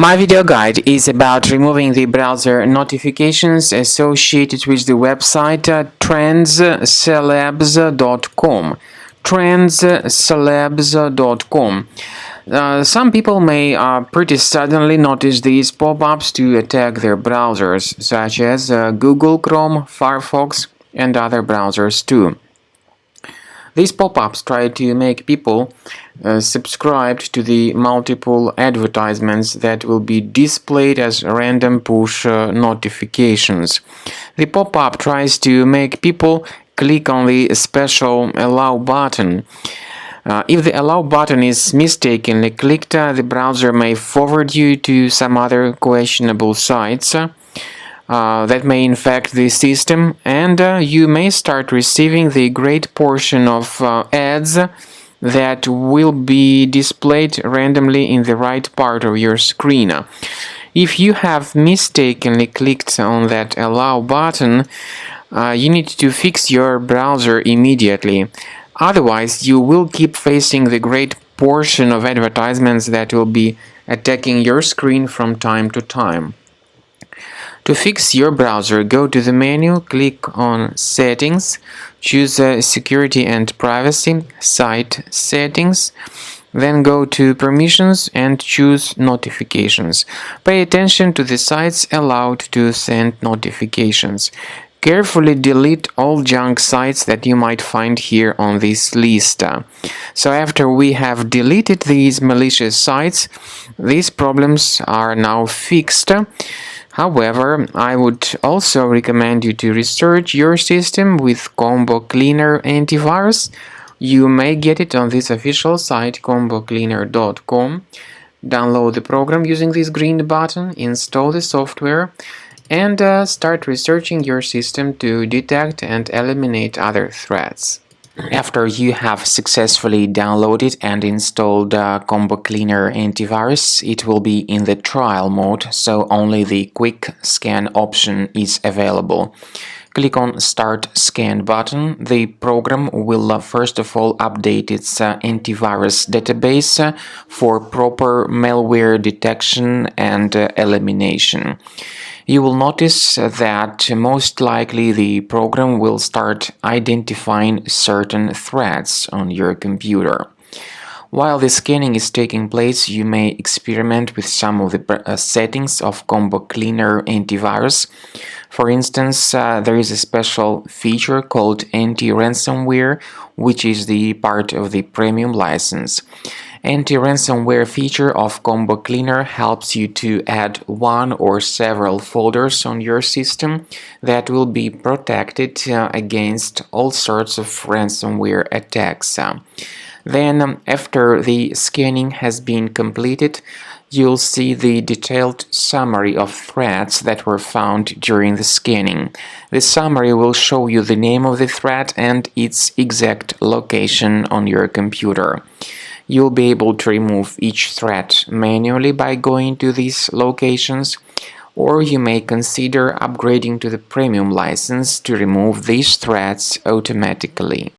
My video guide is about removing the browser notifications associated with the website trendscelebs.com. trendscelebs.com. Some people may pretty suddenly notice these pop-ups to attack their browsers, such as Google Chrome, Firefox, and other browsers too. These pop-ups try to make people subscribed to the multiple advertisements that will be displayed as random push notifications. The pop-up tries to make people click on the special Allow button. If the Allow button is mistakenly clicked, the browser may forward you to some other questionable sites that may infect the system, and you may start receiving the great portion of ads that will be displayed randomly in the right part of your screen. If you have mistakenly clicked on that Allow button, you need to fix your browser immediately. Otherwise, you will keep facing the great portion of advertisements that will be attacking your screen from time to time. To fix your browser, go to the menu, click on Settings, choose Security and Privacy, Site Settings, then go to Permissions and choose Notifications. Pay attention to the sites allowed to send notifications. Carefully delete all junk sites that you might find here on this list. So after we have deleted these malicious sites, these problems are now fixed. However, I would also recommend you to research your system with Combo Cleaner Antivirus. You may get it on this official site, combocleaner.com. Download the program using this green button, install the software, and start researching your system to detect and eliminate other threats. After you have successfully downloaded and installed Combo Cleaner Antivirus, it will be in the trial mode, so only the quick scan option is available. Click on Start Scan button. The program will first of all update its antivirus database for proper malware detection and elimination. You will notice that most likely the program will start identifying certain threats on your computer. While the scanning is taking place, you may experiment with some of the settings of Combo Cleaner Antivirus. For instance, there is a special feature called Anti-Ransomware, which is the part of the premium license. Anti-ransomware feature of Combo Cleaner helps you to add one or several folders on your system that will be protected against all sorts of ransomware attacks. Then, after the scanning has been completed, you'll see the detailed summary of threats that were found during the scanning. The summary will show you the name of the threat and its exact location on your computer. You'll be able to remove each threat manually by going to these locations, or you may consider upgrading to the premium license to remove these threats automatically.